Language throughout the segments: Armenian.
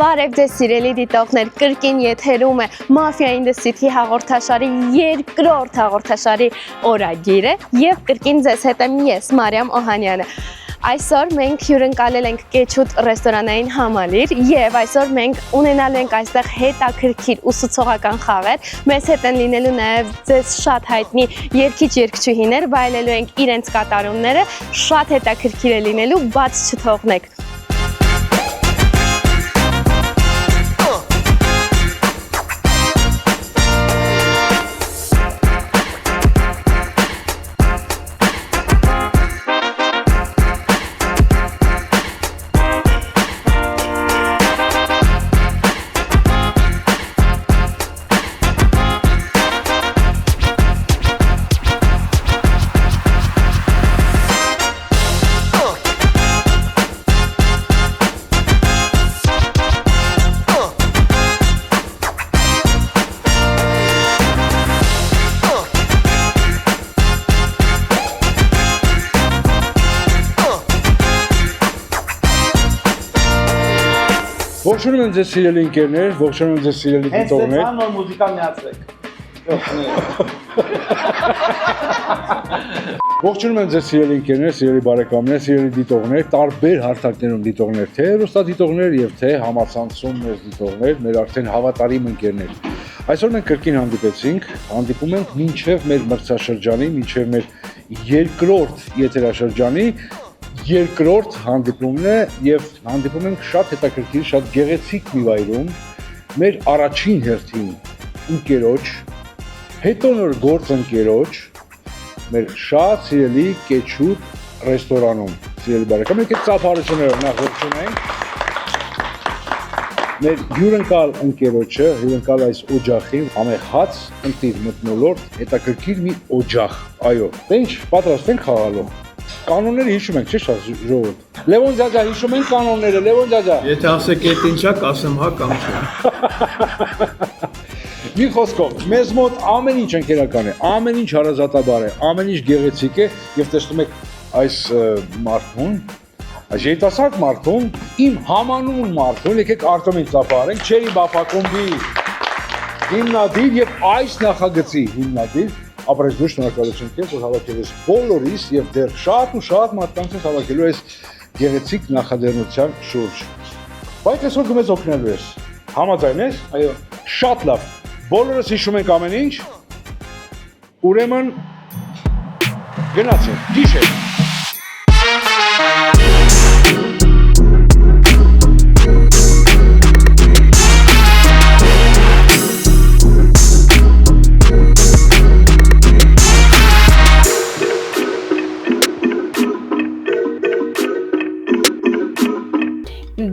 Բարև ձեզ սիրելի դիտողներ, կրկին եթերում է Mafia in the City հաղորդաշարի երկրորդ հաղորդաշարի օրագիրը եւ կրկին ձեզ հետ եմ ես, Մարիամ Օհանյանը։ Այսօր մենք հյուրընկալել ենք Կեչուտ ռեստորանային համալիր եւ այսօր մենք ունենալու ենք այստեղ հետաքրքիր ուսուցողական խաղեր։ Մեզ հետ են լինելու նաեւ ձեզ շատ հայտնի երգիչ-երգչուհիներ, վայելելու ենք իրենց կատարումները, շատ հետաքրքիր է լինելու, բաց չթողնեք։ Ողջունում եմ ձեզ սիրելի ընկերներ, ողջունում եմ ձեզ սիրելի դիտողներ։ Հենց նոր մուզիկա միացրեք։ Ողջունում եմ ձեզ սիրելի ընկերներ, սիրելի բարեկամներ, սիրելի դիտողներ, տարբեր հարթակներում դիտողներ, թե հեռուստադիտողներ եւ թե համացանցում մեր դիտողներ, մեր արդեն հավատարիմ ընկերներ։ Այսօր մենք կրկին հանդիպեցինք, հանդիպում ենք մինչև մեր մրցաշրջանի, մինչև մեր երկրորդ եթերաշրջանի երկրորդ հանդիպումն է եւ հանդիպում ենք շատ հետաքրքիր, շատ գեղեցիկ մի վայրում մեր առաջին հերթին ընկերոջ, հետո նոր գործընկերոջ, մեր շատ սիրելի Կեչուտ ռեստորանում։ Սիրելի բարեկամ, եկեք ծափարություններով նախ ողջունենք մեր հյուրընկալ ընկերոջը, հյուրընկալ այս օջախին, ամեհաց ընտիր մթնոլորտ, հետաքրքիր մի օջախ, այո։ Դե ինչ, պատրաստ ենք խաղալու։ Կանոնները հիշում ենք, չէ՞ ժողովուրդ։ Լևոն ջաջա, հիշում ենք կանոնները, Լևոն ջաջա։ Եթե ասեք այդ ինչա, կասեմ հա կամ չէ։ Մի խոսքով, մեզ մոտ ամեն ինչ ընկերական է, ամեն ինչ հարազատաբար է, ամեն ինչ գեղեցիկ է եւ տեսնում եք այս մարդուն, այս երիտասարդ մարդուն, իմ համանուն մարդուն, եկեք Արտոմին ծափարենք, Չերի Բապակումբի հիմնադիր եւ այս նախագծի հիմնադիր ապրես դու շնորհակալություն քեզ, որ հավաքել ես բոլորիս եւ դեռ շատ ու շատ մարդկանց ես հավաքելու այս գեղեցիկ նախաձեռնության շուրջ։ Բայց այսօր դու մեզ օգնելու ես։ Համաձայն ես։ Այո։ Շատ լավ։ Բոլորս հիշում ենք ամեն ինչ։ Ուրեմն գնացինք։ Գիշեր։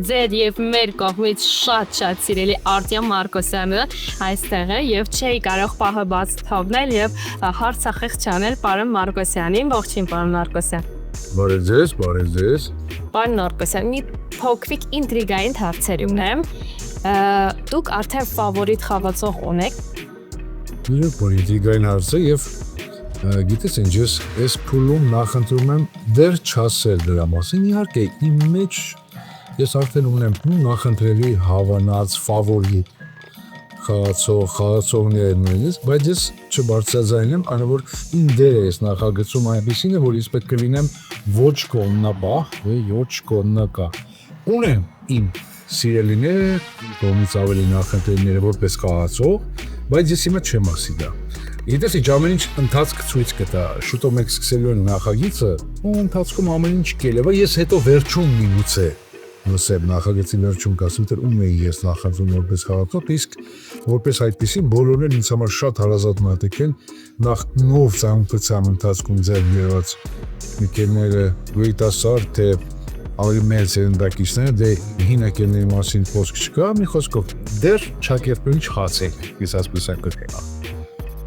Ձեր եւ մեր կողմից շատ սիրելի Արտյոմ Մարկոսյանը այստեղ է եւ չէի կարող պահը բաց թողնել եւ հարցախիղ չանել պարոն Մարկոսյանին, ողջույն պարոն Մարկոսյան։ Բարև ձեզ, բարև ձեզ։ Պարոն Մարկոսյան, մի փոքրիկ ինտրիգային հարցեր ունեմ։ Դուք արդեն ֆավորիտ խաղացող ունեք։ Իրոք որ ինտրիգային հարց է եւ գիտես ինչ ես փուլում նախընտրում եմ դեռ չասել դրա մասին, իհարկե իմ մեջ ես արդեն ունեմ նախընտրելի հավանած ֆավորիտ խաղացողներ նույնիսկ, բայց ես չբարձրաձայնեմ, քանի որ իմ դերը ես նախագծում այնպեսին է, որ ես պետք է լինեմ ոչ կողմնապահ, ոչ կողմնակա։ Ունեմ իմ սիրելիները, կողմից ավելի նախընտրելիները որպես խաղացող, բայց ես հիմա չեմ ասի դա։ Գիտես ինչ ամեն ինչ ընթացք ցույց կտա, շուտով մենք սկսելու ենք նախագիծը, ու ընթացքում ամեն ինչ կելեվա, ես հետո վերջում միգուցե նոսებ նախագծի վերջում կասում թե ում էի ես նախանձում որպես խաղացող, իսկ որպես այդպեսին բոլորն ինձ համար շատ հարազատ մարդիկ են, նախ նոր ծանոթության ընթացքում ձեր երված ընկերները երիտասարդ թե ավելի մեծ երնդակիցները, դե հին ընկերների մասին խոսք չկա, մի խոսքով դեռ չակերտում չխացեք, ես ասպես եմ կրկնա։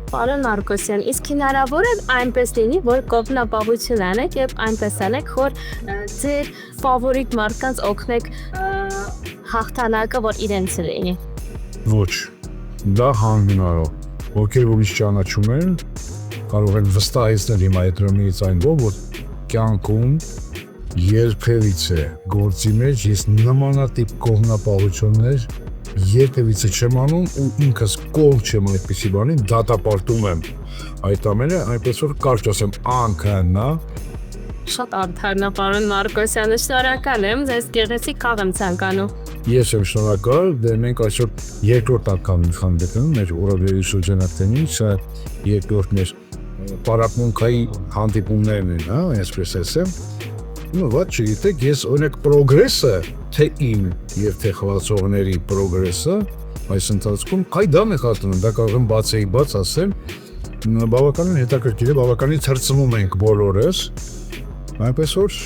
Պարոն Մարկոսյան, իսկ հնարավոր է այնպես լինի, որ կողմնապահություն անեք եւ այնպես անեք, որ ձեր ֆավորիտ մարդկանց օգնեք հաղթանակը, որ իրենց լինի։ Ոչ, դա հանրինարո։ Ովքեր որ ինչ ճանաչում են, կարող են վստահեցնել իմ այդ ռոմից այն որ կյանքում երբևիցե գործի մեջ ես նմանատիպ կողմնապահություններ երբևիցե չեմ անում ու ինքս կողմ չեմ այդպիսի բանին, դատապարտում եմ այդ ամենը, այնպես որ կարճ ասեմ անկայննա։ Շատ արդարն է, պարոն Մարկոսյանը, շնորհակալ եմ, ձեզ գեղեցիկ խաղ եմ ցանկանում։ Ես եմ շնորհակալ, դե մենք այսօր երկրորդ անգամ հանդիպում մեր օրագրերի շրջանակներից, երկրորդ մեր պարապմունքային հանդիպումներն են, հա, այսպես ասեմ։ Ну вот, չգիտեք, ես օրինակ պրոգրեսը, թե իմ եւ թե խաղացողների պրոգրեսը այս ընթացքում կայդան է խաթնում, դա կարող եմ բաց ասեմ, բավականին հետաքրքիր է, բավականին ցրծվում ենք բոլորս, այնպես որ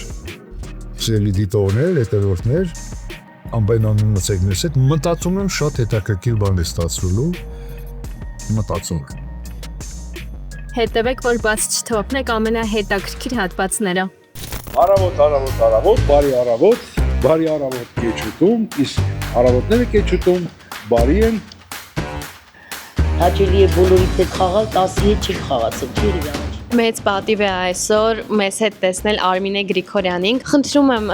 սիրելի դիտողներ, հետևորդներ, ամբայն անունացեք մեզ հետ, մտածում եմ շատ հետաքրքիր բան է ստացվելու, մտածում եմ։ Հետևեք, որ բաց չթողնեք ամենահետաքրքիր հատվածները։ Առավոտ, բարի առավոտ կեչուտում, իսկ առավոտները կեչուտում բարի են։ Հաճելի է բոլորիդ հետ խաղալ, 10 հետ չի խաղացել, չի իրավաց։ Մեծ պատիվ է այսօր մեզ հետ տեսնել Արմինե Գրիգորյանին։ Խնդրում եմ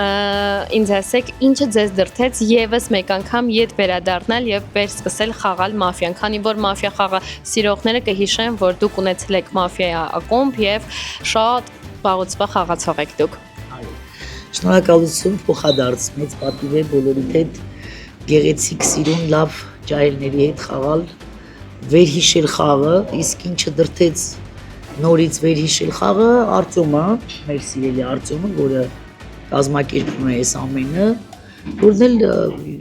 ինձ ասեք, ինչը ձեզ դրդեց եւս մեկ անգամ ետ վերադառնալ եւ վերսկսել խաղալ մաֆիան, քանի որ մաֆիա խաղը սիրողները կհիշեն, որ դուք ունեցել եք մաֆիայի ակումբ եւ շատ բաղուցվա խաղացող եք դուք։ Շնորհակալություն փոխադարձ, մեծ պատիվ է բոլորիդ հետ գեղեցիկ սիրուն լավ ջահելների հետ խաղալ, վերհիշել խաղը, իսկ ինչը դրդեց նորից վերհիշել խաղը Արտյոմը, մեր սիրելի Արտյոմը, որը կազմակերպում է այս ամենը, որն էլ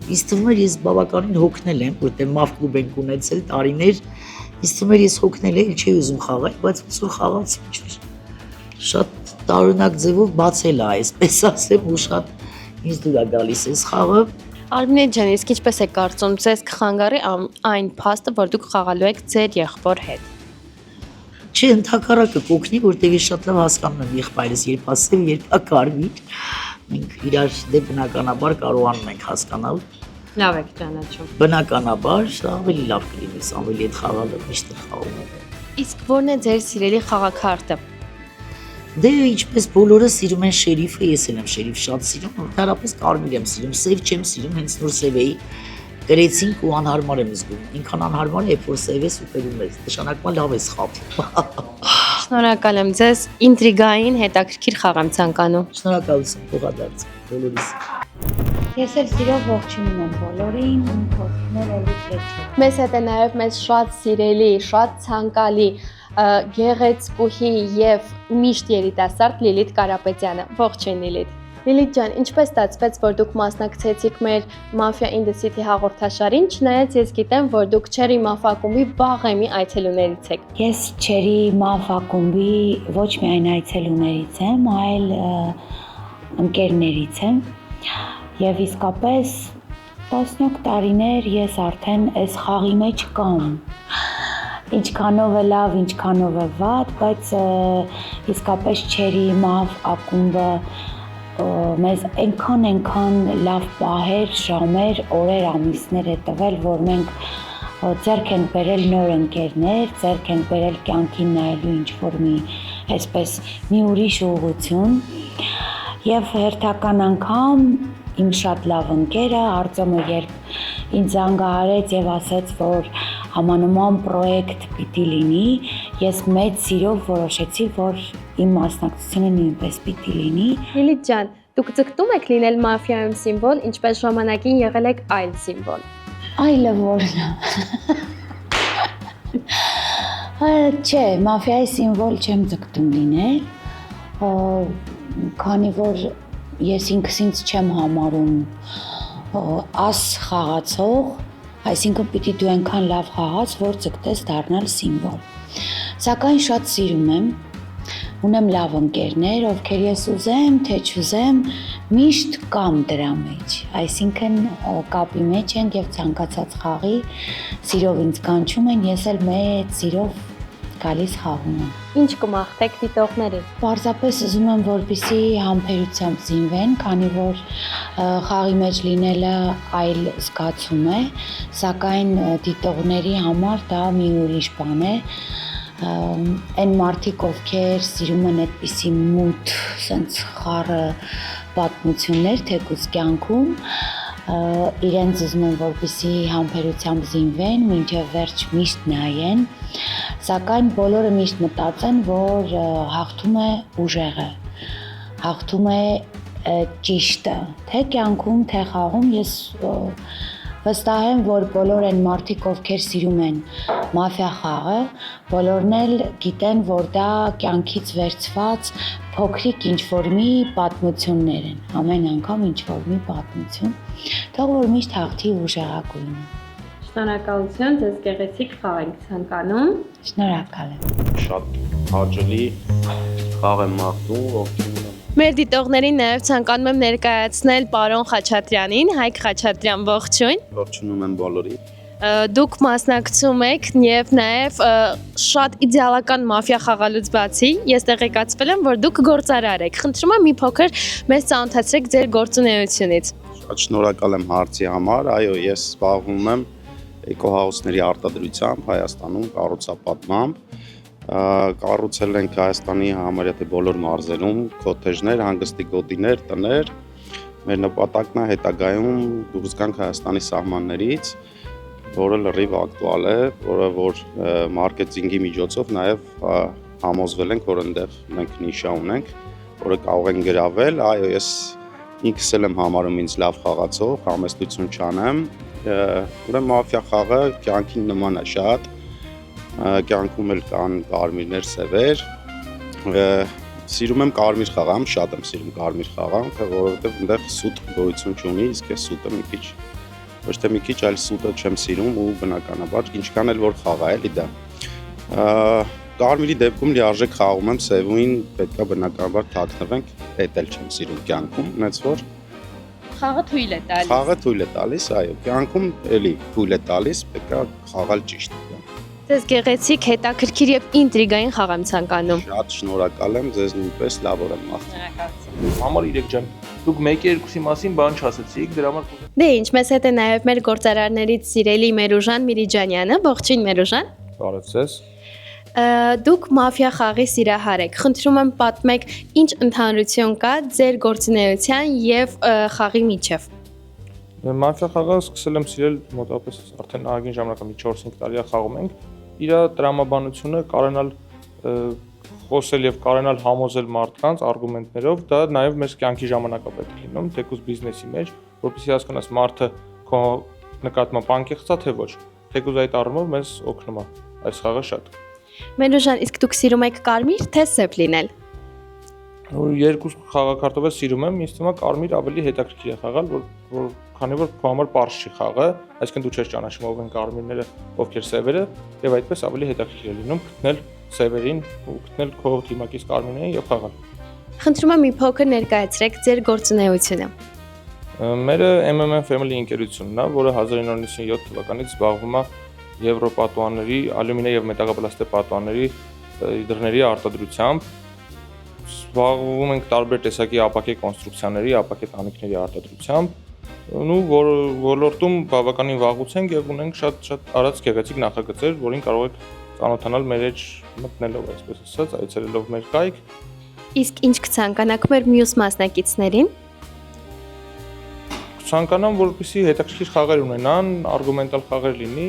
ինձ թվում է ես բավականին հոգնել եմ, որտեղ մավ կլուբ ենք ունեցել տարիներ, ինձ թվում է ես հոգնել եմ, չի ուզում խաղալ, բայց ոնց որ խաղացի ինչ-որ շատ տարօրինակ ձևով բացել է, այսպես ասեմ, ու շատ ինձ դուր է գալիս այս խաղը։ Արմինե ջան, իսկ ինչպես է կարծում, ձեզ կխանգարի այն փաստը, որ դուք խաղալու եք ձեր եղբոր հետ։ Չէ, ընդհակառակը կօգնի, որտեղ ես շատ լավ հասկանում եմ եղբայրս, երբ ասել, երբ ակարմիր, մենք իրար դե բնականաբար կարողանում ենք հասկանալ։ Լավ եք ճանաչում։ Բնականաբար ավելի լավ կլինի, ավելի այդ խաղալը միշտ խաղում եմ։ Իսկ ո՞րն է ձեր սիրելի խաղաքարտը։ Դե ինչպես բոլորը սիրում են շերիֆը, ես էլ եմ շերիֆ շատ սիրում, ընդհանրապես կարմիր եմ սիրում, սև չեմ սիրում, հենց նոր սևեի գրեցինք ու անհարմար եմ զգում։ Ինքան անհարմար է, երբ որ սև ես ու կերում ես, նշանակում լավ ես խաղում։ Շնորհակալ եմ ձեզ, ինտրիգային հետաքրքիր խաղ եմ ցանկանում։ Շնորհակալություն փոխադարձ բոլորիս։ Ես էլ սիրով ողջունում եմ բոլորին, ինքններ էլի քեչ։ Մեզ հետ է նաև մեզ շատ սիրելի, շատ ցանկալի գեղեցկուհի եւ միշտ երիտասարդ Լիլիթ Կարապետյանը։ Ողջույն Լիլիթ։ Լիլիթ ջան, ինչպես ստացվեց, որ դուք մասնակցեցիք մեր Mafia in the City հաղորդաշարին, չնայած ես գիտեմ, որ դուք Cherry Maf ակումբի վաղեմի այցելուներից եք։ Ես Cherry Maf ակումբի ոչ միայն այցելուներից եմ, այլ ընկերներից եմ։ Եվ իսկապես տասնյակ տարիներ ես արդեն այս խաղի մեջ կամ։ Ինչքանով է լավ, ինչքանով է վատ, բայց իսկապես Cherry Maf ակումբը մեզ այնքան լավ պահեր, ժամեր, օրեր, ամիսներ է տվել, որ մենք ձեռք են բերել նոր ընկերներ, ձեռք են բերել կյանքին նայելու ինչ-որ մի ուրիշ ուղղություն եւ հերթական անգամ իմ շատ լավ ընկերը Արտյոմը երբ ինձ զանգահարեց եւ ասեց, որ համանման պրոյեկտ պիտի լինի, ես մեծ սիրով որոշեցի, որ իմ մասնակցությունը նույնպես պիտի լինի։ Լիլիթ ջան, դուք ձգտում եք լինել մաֆիայում սիմվոլ, ինչպես ժամանակին եղել եք այլ սիմվոլ։ Այլը որն է։ Չէ, մաֆիայի սիմվոլ չեմ ձգտում լինել, քանի որ ես ինքս ինձ չեմ համարում աս խաղացող, այսինքն պիտի դու այնքան լավ խաղաց, որ ձգտես դառնալ սիմվոլ։ Սակայն շատ սիրում եմ, ունեմ լավ ընկերներ, ովքեր ես ուզեմ, թե չուզեմ, միշտ կամ դրա մեջ, այսինքն կապի մեջ են եւ ցանկացած խաղի սիրով ինձ կանչում են, ես էլ մեծ սիրով գալիս խաղում եմ։ Ինչ կմաղթեք դիտողներին։ Պարզապես ուզում եմ, որպեսզի համբերությամբ զինվեն, քանի որ խաղի մեջ լինելը այլ զգացում է, սակայն դիտողների համար դա մի ուրիշ բան է։ Այն մարդիկ, ովքեր սիրում են այդպիսի մութ, սենց խառը պատմություններ թեկուզ կյանքում իրենց ուզում են որպեսի համբերությամբ զինվեն, մինչև վերջ միշտ նայեն, սակայն բոլորը միշտ մտածեն, որ հաղթում է ուժեղը, հաղթում է ճիշտը, թե կյանքում, թե խաղում ես վստահ եմ, որ բոլոր են մարդիկ, ովքեր սիրում են մաֆիա խաղը, բոլորն էլ գիտեն, որ դա կյանքից վերցված փոքրիկ ինչ-որ մի պատմություններ են, ամեն անգամ ինչ-որ մի պատմություն, թող որ միշտ հաղթի ուժեղագույնը։ Շնորհակալություն, ձեզ գեղեցիկ խաղ ենք ցանկանում։ Շնորհակալ եմ։ Շատ հաճելի խաղ եմ մաղթում, ողջունում եմ։ Մեր դիտողներին նաև ցանկանում եմ ներկայացնել պարոն Խաչատրյանին, Հայկ Խաչատրյան, ողջույն։ Ողջունում եմ բոլորին։ Դուք մասնակցում եք եւ նաև շատ իդեալական մաֆիա խաղալուց բացի ես տեղեկացվել եմ, որ դուք գործարար եք։ Խնդրում եմ մի փոքր մեզ ծանոթացրեք ձեր գործունեությունից։ Շատ շնորհակալ եմ հարցի համար։ Այո, ես զբաղվում եմ էկոհաուսների արտադրությամբ Հայաստանում կառուցապատմամբ։ Կառուցել ենք Հայաստանի համարյա թե բոլոր մարզերում քոթեջներ, հանգստի գոտիներ, տներ։ Մեր նպատակն է հետագայում դուրս գանք Հայաստանի սահմաններից, որը լրիվ ակտուալ է, որը որ մարքեթինգի միջոցով նաև համոզվել ենք, որ այնտեղ մենք նիշա ունենք, որը կարող են գրավել։ Այո, ես ինքս էլ եմ համարում ինձ լավ խաղացող, համեստություն չանեմ։ Ուրեմն մաֆիա խաղը կյանքին նման է շատ, կյանքում էլ կան կարմիրներ, սևեր։ Սիրում եմ կարմիր խաղամ, շատ եմ սիրում կարմիր խաղամ, որովհետև այնտեղ սուտ գոյություն չունի, իսկ ես սուտը մի քիչ ոչ թե մի քիչ, այլ սուտը չեմ սիրում ու բնականաբար ինչքան էլ որ խաղա էլի դա։ Կարմիրի դեպքում լիարժեք խաղում եմ, սևույն պետքա բնականաբար թաքնվենք, դա էլ չեմ սիրում կյանքում, այնց որ Խաղը թույլ է տալիս։ խաղը թույլ է տալիս, այո, կյանքում էլի թույլ է տալիս, պետքա խաղալ ճիշտ։ Ձեզ գեղեցիկ, հետաքրքիր եւ ինտրիգային խաղ եմ ցանկանում։ Շատ շնորհակալ եմ, ձեզ նույնպես լավ օր եմ մաղթում։ Շնորհակալություն։ Համար 3 ջան։ Դուք 1-2-ի մասին բան չասացիք, դրա համար Դե ինչ, մեզ հետ է նաև մեր գործարարներից սիրելի Մերուժան Միրիջանյանը, ողջույն Մերուժան։ բարև ձեզ։ Դուք մաֆիա խաղի սիրահար եք։ Խնդրում եմ պատմեք, ինչ ընդհանրություն կա ձեր գործունեության եւ խաղի միջև։ Մաֆիա խաղը սկսել եմ սիրել մոտավորապես արդեն ահագին ժամանակի 4-5 տարի խաղում ենք։ Իր տրամաբանությունը կարենալ խոսել եւ կարենալ համոզել մարդկանց արգումենտներով, դա նաեւ մեզ կյանքի ժամանակապետ է լինում, թեկուզ բիզնեսի մեջ, որովհետեւ հասկանաս մարդը քո նկատմամբ անկեղծ է թե ոչ։ Թեկուզ այդ առումով մեզ օգնում է այս խաղը շատ։ Մերուժան, իսկ դուք սիրում եք կարմիր թե սև լինել։ Երկու խաղակարտով է սիրում եմ, ինձ թվում է կարմիր ավելի հետաքրքիր է խաղալ, որ քանի որ քո համար պարզ չի խաղը, այսինքն դու չես ճանաչում ով են կարմիրները, ովքեր սևերը, եւ այդպես ավելի հետաքրքիր է լինում գտնել սևերին ու գտնել քո թիմակից կարմիրներին եւ խաղալ։ Խնդրում եմ մի փոքր ներկայացրեք ձեր գործունեությունը։ Մերը MMM Family ընկերությունն է, որը 1997 թվականից զբաղվում է եվրոպատուանների, ալյումինե եւ մետաղապլաստե պատուանների դռների արտադրությամբ։ Զբաղվում ենք տարբեր տեսակի ապակե կոնստրուկցիաների, ապակե տանիքների արտադրությամբ, ու ոլորտում բավականին վաղուց ենք եւ ունենք շատ արած գեղեցիկ նախագծեր, որին կարող եք ծանոթանալ մեր էջ մտնելով, այսպես ասած, այցելելով մեր կայք։ Իսկ ինչ կցանկանաք մեր մյուս մասնակիցներին։ Ցանկանամ, որպեսզի հետաքրքիր խաղեր ունենան, արգումենտալ խաղեր լինի,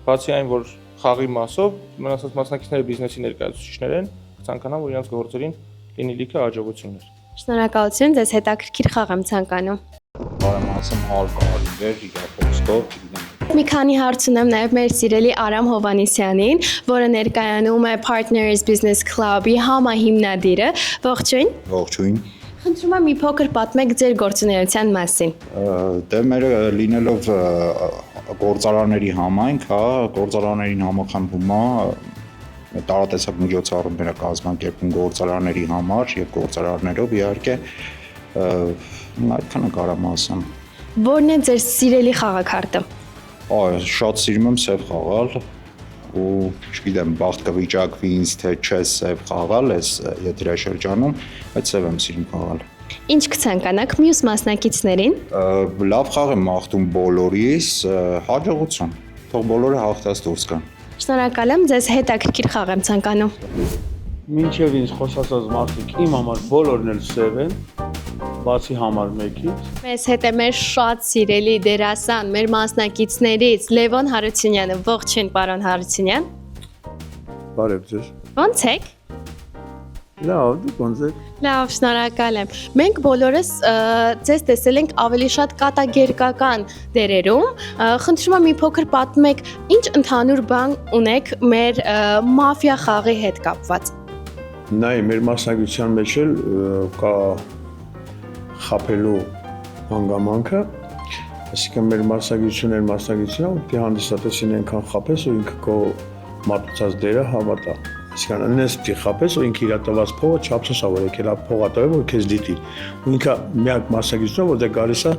բացի այն, որ խաղի մասով մնացած մասնակիցները բիզնեսի ներկայացուցիչներ են, ցանկանամ, որ իրենց գործերին լինի լիքը հաջողություններ։ Շնորհակալություն, ձեզ հետաքրքիր խաղ եմ ցանկանում։ Բարեմասում հարկարիներ, իրապոստով, Մի քանի հարց ունեմ նաև մեր սիրելի Արամ Հովանեսյանին, որը ներկայանում է Partners Business Club-ի համահիմնադիրը։ Ողջույն։ Ողջույն։ Խնդրում եմ մի փոքր պատմեք ձեր գործունեության մասին։ Դե մեր լինելով գործարանների համայնք, հա, գործարաններին համախմբում է տարատեսակ միջոցառումներ կազմակերպում գործարանների համար եւ գործարարներով իհարկե այդքանը կարամ ասեմ։ Որն է ձեր սիրելի խաղաքարտը։ Շատ սիրում եմ սև խաղալ ու չգիտեմ բախտ կվիճակվի ինձ թե չէ սև խաղալ այս եթերաշրջանում, բայց սև եմ սիրում խաղալ։ Ինչ կցանկանաք մյուս մասնակիցներին։ Լավ խաղ եմ մաղթում բոլորիս, հաջողություն։ Թող բոլորը հաղթած դուրս գան։ Շնորհակալ եմ, ձեզ հետաքրքիր խաղ եմ ցանկանում։ Մինչև ինձ խոսացած մարդիկ իմ համար բոլորն էլ սև են, բացի համար 1-ից Մեզ հետ է մեր շատ սիրելի դերասան, մեր մասնակիցներից Լևոն Հարությունյանը։ Ողջույն, պարոն Հարությունյան։ բարև ձեզ։ Ո՞նց եք։ Լավ, դուք ո՞նց եք։ Լավ, շնորհակալ եմ։ Մենք բոլորս ձեզ տեսել ենք ավելի շատ կատակերգական դերերում։ Խնդրում եմ մի փոքր պատմեք, ինչ ընդհանուր բան ունեք մեր մաֆիա խաղի հետ կապված։ Նայ, մեր մասնակցության մեջ էլ կա խափելու հանգամանքը, այսինքն մեր մասնակցությունն պետք է հանդիսատեսին այնքան խափես, որ ինքը քո մատուցած դերը հավատա։ Այսինքն այնպես պետք է խափես, որ ինքը իր տված փողը չափսոսա, որ եկել է փողա տվել, որ քեզ դիտի։ Ու ինքը միակ մասնակցությունը, որտեղ գալիս է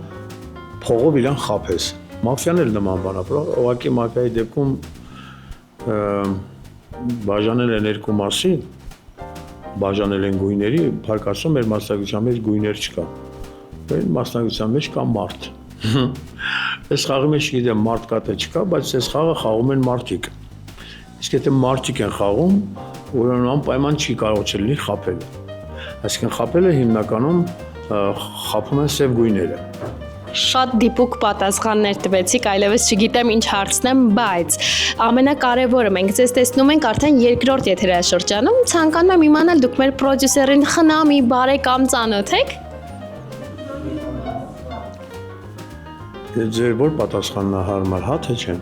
փողով իրան խափես։ Մաֆիան էլ նման բան է, բայց ուղղակի մաֆիայի դեպքում բաժանել են երկու մասի, բաժանել են գույների, փարկասում մեր մասնակցության մեջ գույներ չկա։ Մեր մասնակցության մեջ կա մարդ։ Այս խաղի մեջ գիտեմ մարդ կա թե չկա, բայց այս խաղը խաղում են մարդիկ։ Իսկ եթե մարդիկ են խաղում, ուրեմն անպայման չի կարող չլինի խափելը։ Այսինքն խափելը հիմնականում խափում են սև գույները։ Շատ դիպուկ պատասխաններ տվեցիք, այլևս չգիտեմ ինչ հարցնեմ, բայց ամենակարևորը մենք ձեզ տեսնում ենք արդեն երկրորդ եթերաշրջանում, ցանկանում եմ իմանալ դուք մեր պրոդյուսերին խնամի բարեկամ ծանոթ եք։ Ձեր որ պատասխանն է հարմար, հա թե չէ։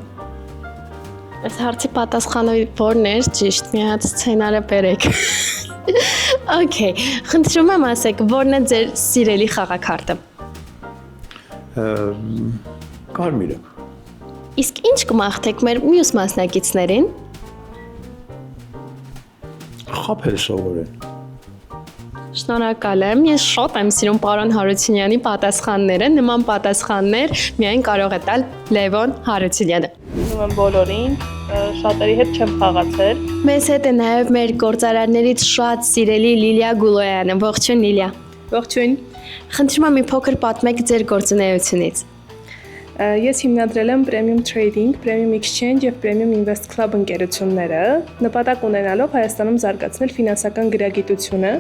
Այս հարցի պատասխանը որն էր, ճիշտ, մի հատ սցենարը բերեք։ Okay, խնդրում եմ ասեք, որն է ձեր սիրելի խաղաքարտը։ Կարմիրը։ Իսկ ինչ կմաղթեք մեր մյուս մասնակիցներին։ Խափել սովորեն։ Շնորհակալ եմ, ես շատ եմ սիրում պարոն Հարությունյանի պատասխանները, նման պատասխաններ միայն կարող է տալ Լևոն Հարությունյանը։ Ուզում եմ բոլորին, շատերի հետ չեմ խաղացել։ Մեզ հետ է նաև մեր գործարարներից շատ սիրելի Լիլիա Գուլոյանը։ Ողջույն Լիլիա։ Ողջույն։ Խնդրում եմ մի փոքր պատմեք ձեր գործունեությունից։ Ես հիմնադրել եմ Premium Trading, Premium Exchange եւ Premium Invest Club ընկերությունները, նպատակ ունենալով Հայաստանում զարգացնել ֆինանսական գրագիտությունը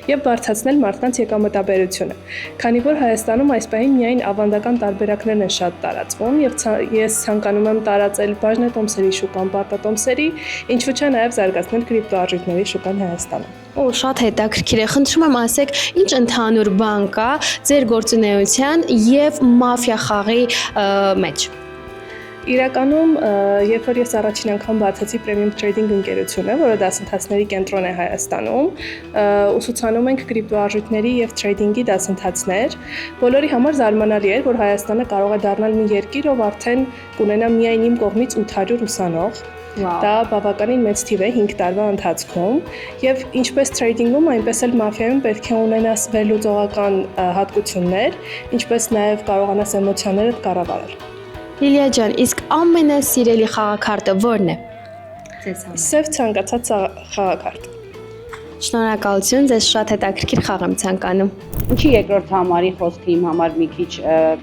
եւ բարձրացնել մարդկանց եկամտաբերությունը։ Քանի որ Հայաստանում այս պահին միայն ավանդական տարբերակներն են շատ տարածվում եւ ես ցանկանում եմ տարածել բաժնետոմսերի շուկան, պարտատոմսերի, ինչու՞ չէ նաեւ զարգացնել կրիպտոարժույթների շուկան Հայաստանում։ Օ, շատ հետաքրքիր է։ Խնդրում եմ ասեք, ինչ ընդհանուր բան կա ձեր գործունեության եւ մաֆիա խաղի մեջ։ Իրականում, երբ որ ես առաջին անգամ բացեցի Premium Trading ընկերությունը, որը դասընթացների կենտրոն է Հայաստանում, ուսուցանում ենք կրիպտոարժույթների եւ trading-ի դասընթացներ, բոլորի համար զարմանալի էր, որ Հայաստանը կարող է դառնալ մի երկիր, ով արդեն կունենա միայն իմ կողմից 800 ուսանող։ Դա բավականին մեծ թիվ է 5 տարվա ընթացքում եւ ինչպես trading-ում, այնպես էլ մաֆիայում պետք է ունենաս վերլուծողական հատկություններ, ինչպես նաեւ կարողանաս էմոցիաներդ կառավարել։ Լիլիա ջան, իսկ ամենասիրելի խաղաքարտը ո՞րն է։ Սև ցանկացած խաղաքարտ։ Շնորհակալություն, ձեզ շատ հետաքրքիր խաղ եմ ցանկանում։ Ինչի երկրորդ համարի խոսքը իմ համար մի քիչ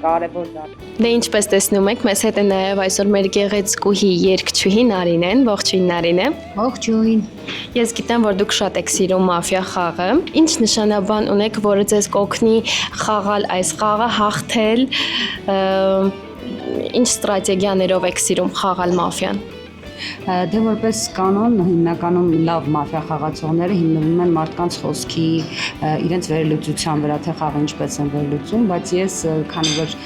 կարևոր դարձավ։ Դե ինչպես տեսնում եք, մեզ հետ է նաև այսօր մեր գեղեցկուհի երգչուհի Նարինեն, ողջույն Նարինե։ Ողջույն։ Ես գիտեմ, որ դուք շատ եք սիրում մաֆիա խաղը։ Ինչ նշանաբան ունեք, որը ձեզ կօգնի խաղալ այս խաղը, հաղթել, ինչ ստրատեգիաներով եք սիրում խաղալ մաֆիան։ Դե որպես կանոն հիմնականում լավ մաֆիա խաղացողները հիմնվում են մարդկանց խոսքի, իրենց վերլուծության վրա, թե խաղը ինչպես են վերլուծում, բայց ես քանի որ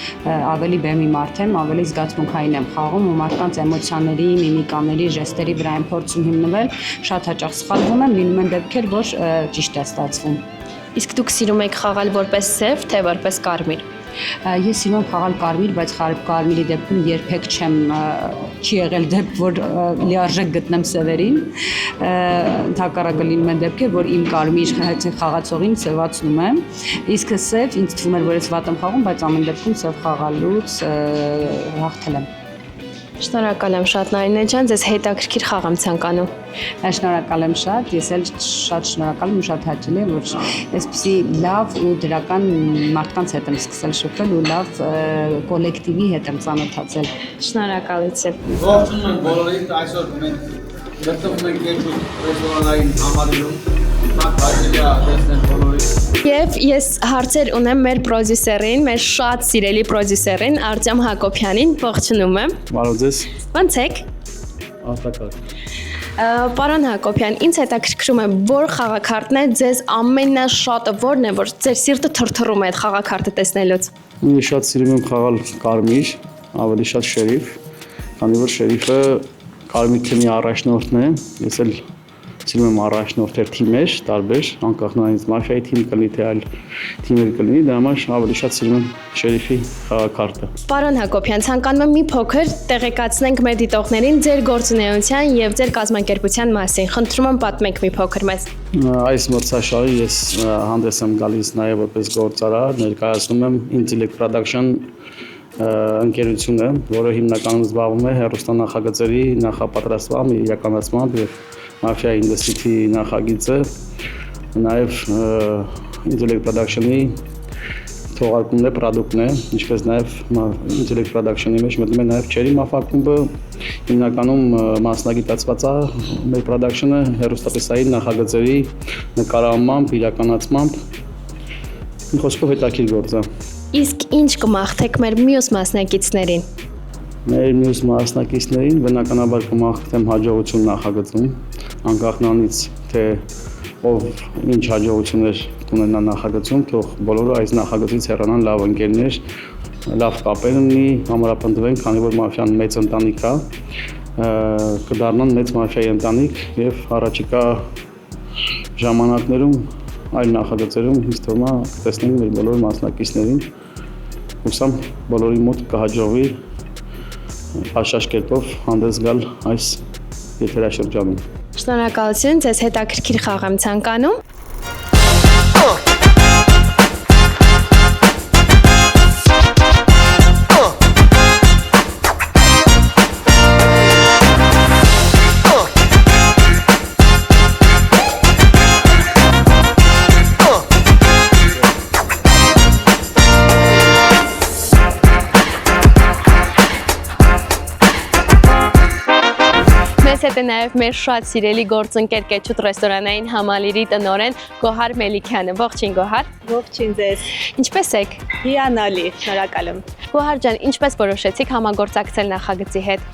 ավելի բեմի մարդ եմ, ավելի զգացմունքային եմ խաղում ու մարդկանց էմոցիաների, միմիկաների, ժեստերի վրա եմ փորձում հիմնվել, շատ հաճախ սխալվում եմ, լինում են դեպքեր, որ ճիշտ է ստացվում։ Իսկ դուք սիրում եք խաղալ որպես սև, թե որպես կարմիր։ Ես սիրում եմ խաղալ կարմիր, բայց կարմիրի դեպքում երբեք չի եղել դեպք, որ լիարժեք գտնեմ սևերին։ Ընդհակառակը լինում են դեպքեր, որ իմ կարմիր խաղացողին սևացնում եմ։ Իսկ սև ինձ թվում էր, որ ես վատ եմ խաղում, բայց ամեն դեպքում սև խաղալուց հաղթել եմ։ Շնորհակալ եմ շատ Նարինե ջան, ձեզ հետաքրքիր խաղ եմ ցանկանում։ Շնորհակալ եմ շատ, ես էլ շատ շնորհակալ եմ ու շատ հաճելի եմ, որ այսպեսի լավ ու դրական մարդկանց հետ եմ սկսել շփվել ու լավ կոլեկտիվի հետ եմ ծանոթացել։ Շնորհակալություն։ Ողջունում եմ բոլորին, այսօր մենք գտնվում ենք երկու ռեստորանային համալիրում Եվ ես հարցեր ունեմ մեր պրոդյուսերին, մեր շատ սիրելի պրոդյուսերին Արտյոմ Հակոբյանին, ողջունում եմ։ Բարև ձեզ։ Ո՞նց եք։ Արտակարգ։ Պարոն Հակոբյան, ինձ հետաքրքրում է, որ խաղաքարտն է ձեզ ամենաշատը որն է, որ ձեր սիրտը թրթռում է այդ խաղաքարտը տեսնելուց։ Ես շատ սիրում եմ խաղալ կարմիր, ավելի շատ շերիֆ, քանի որ շերիֆը կարմիր թիմի առաջնորդն է, ես էլ սիրում եմ առաջնորդեր թիմեր, տարբեր, անկախ նրանից մաֆիայի թիմ կլինի, թե այլ թիմեր կլինի, դրա համար ավելի շատ սիրում եմ շերիֆի խաղաքարտը։ Պարոն Հակոբյան, ցանկանում եմ մի փոքր տեղեկացնենք մեր դիտողներին ձեր գործունեության եւ ձեր կազմակերպության մասին։ Խնդրում եմ պատմեք մի փոքր մեզ։ Այս մրցաշարի ես հանդես եմ գալիս նաև որպես գործարար, ներկայացնում եմ Intellect Production ընկերությունը, որը հիմնականում զբաղվում է հեռուստանախագծերի նախապատրաստմամբ, իրականացմամբ եւ Mafia Industry նախագիծը, նաև Intellect Production-ի թողարկումն է, պրոդուկտն է, ինչպես նաև Intellect Production-ի մեջ մտնում է նաև Cherry Mafia ակումբը, հիմնականում մասնագիտացված է մեր production-ը հեռուստատեսային նախագծերի նկարահանմամբ, իրականացմամբ, մի խոսքով հետաքրքիր գործ է։ Իսկ ինչ կմաղթեք մեր մյուս մասնակիցներին։ Մեր մյուս մասնակիցներին բնականաբար կմաղթեմ հաջողություն նախագծում, անկախ նրանից թե ով ինչ հաջողություններ կունենա նախագծում, թող բոլորը այս նախագծից հեռանան լավ ընկերներ, լավ կապեր ունի, համապնդվեն, քանի որ մաֆիան մեծ ընտանիք է, կդառնան մեծ մաֆիայի ընտանիք եւ առաջիկա ժամանակներում այլ նախագծերում ինձ թվում է կտեսնենք մեր բոլոր մասնակիցներին, հուսամ բոլորի մոտ կհաջողվի աշխարհ կերպով հանդես գալ այս եթերաշրջանում։ Շնորհակալություն, ձեզ հետաքրքիր խաղ եմ ցանկանում։ Մեզ հետ է նաև մեր շատ սիրելի գործընկեր Կեչուտ ռեստորանային համալիրի տնօրեն Գոհար Մելիքյանը։ Ողջույն Գոհար։ Ողջույն ձեզ։ Ինչպե՞ս եք։ Հիանալի, շնորհակալ եմ։ Գոհար ջան, ինչպես որոշեցիք համագործակցել նախագծի հետ։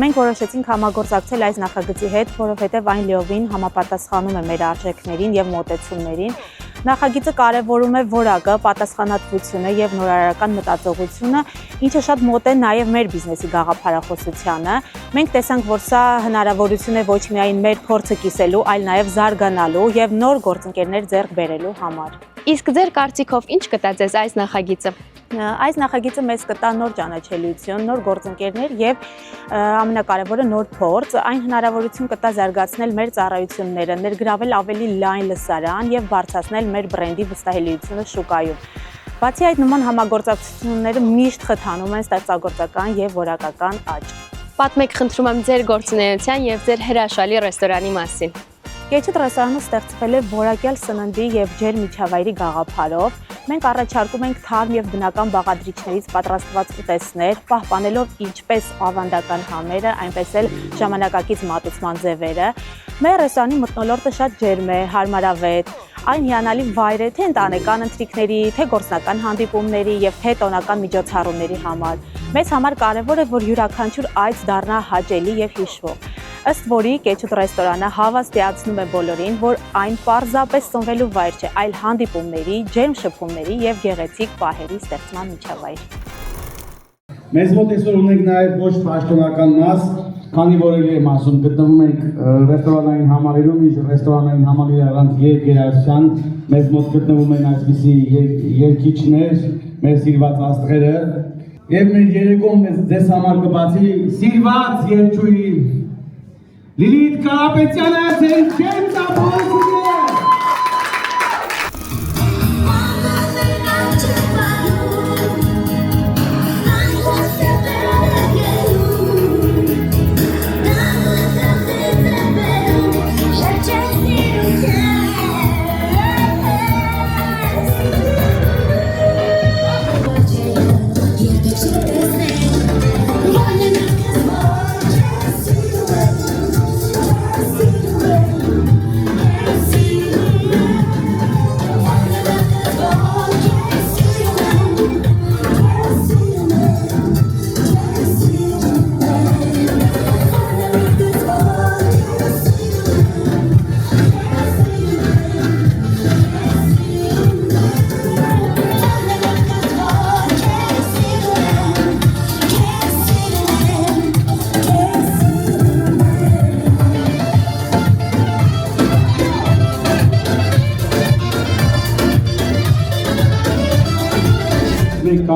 Մենք որոշեցինք համագործակցել այս նախագծի հետ, որովհետև այն լիովին համապատասխանում է մեր արժեքներին եւ մոտեցումներին։ Նախագիծը կարևորում է որակը, պատասխանատվությունը եւ նորարարական մտածողությունը, ինչը շատ մոտ է նաեւ մեր բիզնեսի գաղափարախոսությանը։ Մենք տեսանք, որ սա հնարավորություն է ոչ միայն մեր փորձը կիսելու, այլ նաեւ զարգանալու եւ նոր գործընկերներ ձեռք բերելու համար։ Իսկ ձեր կարծիքով ինչ կտա ձեզ այս նախագիծը։ Այս նախագիծը մեզ կտա նոր ճանաչելիություն, նոր գործընկերներ եւ ամենակարևորը նոր փորձ, այն հնարավորություն կտա զարգացնել մեր ծառայությունները, ներգրավել ավելի լայն լսարան եւ բարձրացնել մեր բրենդի վստահելիությունը շուկայում։ Բացի այդ, նման համագործակցությունները միշտ խթանում են ստեղծագործական եւ որակական աճ։ Պատմեք, խնդրում եմ ձեր գործունեության եւ ձեր հրաշալի ռեստորանի մասին։ Կեչուտ ռեստորանը ստեղծվել է որակյալ սննդի եւ ջեր միջավայրի գաղափարով։ Մենք առաջարկում ենք թարմ եւ բնական բաղադրիչներից պատրաստված ուտեստներ, պահպանելով ինչպես ավանդական համերը, այնպես էլ ժամանակակից մատուցման ձևերը։ Մեր ռեստորանի մթնոլորտը շատ ջերմ է, հարմարավետ, այն հիանալի վայր է թե ընտանեկան ընթրիքների, թե գործնական հանդիպումների եւ թե տոնական միջոցառումների համար։ Մեզ համար կարևոր է, որ յուրաքանչյուր այց դառնա հաճելի եւ հիշվող։ Ըստ որի Կեչուտ ռեստորանը հավաստիացնում է բոլորին, որ այն պարզապես սնվելու վայր չէ, այլ հանդիպումների, ջերմ շփումների եւ գեղեցիկ պահերի ստեղծման միջավայր։ Մեզ մոտ այսօր ունենք նաեւ ոչ պաշտոնական մաս, քանի որ եմ ասում, գտնվում ենք ռեստորանային համալիրում, իսկ ռեստորանային համալիրը առանց երգերասության, մեզ մոտ գտնվում են այսպիսի երգիչներ, մեր սիրված աստղերը, եւ մեր երեկոն մեզ ձեզ համար կբացի սիրված երգչուհի Լիլիթ Կարապետյանը, ձեր ջերմ ծափահարությունը։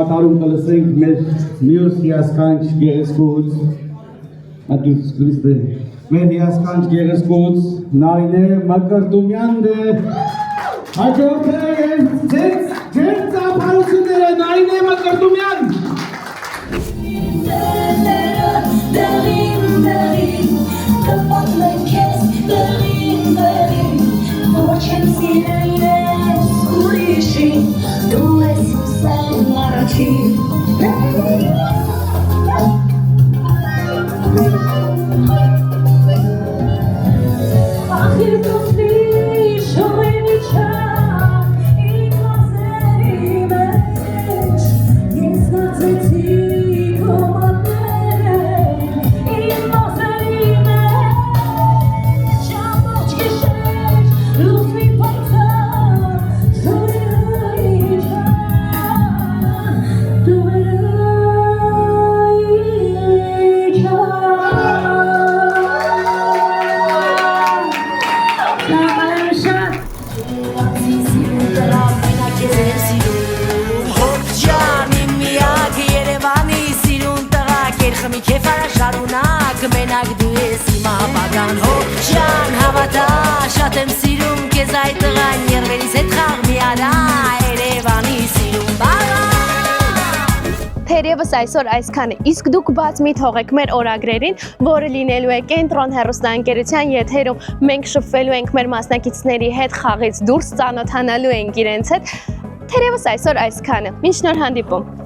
գաղափարում կլսենք մեր մյուս հիասքանչ գեղեցկուց, մեր հիասքանչ գեղեցկուց Նարինե Մկրտումյանն է, հաջորդը ձեր ծափարությունները Նարինե Մկրտումյան։ Մենակ դու ես իմ ապագան հոկ ջան հավատա շատ եմ սիրում քեզ այդ տղան երվերից հետ խաղ մի արա Երևանի սիրում բաղա Թերևս այսօր այսքանը, իսկ դուք բաց մի թողեք մեր օրագրերին, որը լինելու է Կենտրոն հեռուստաընկերության եթերում, մենք շփվելու ենք մեր մասնակիցների հետ խաղից դուրս, ծանոթանալու ենք իրենց հետ, թերևս այսօր այսքանը, մինչ նոր հանդիպում։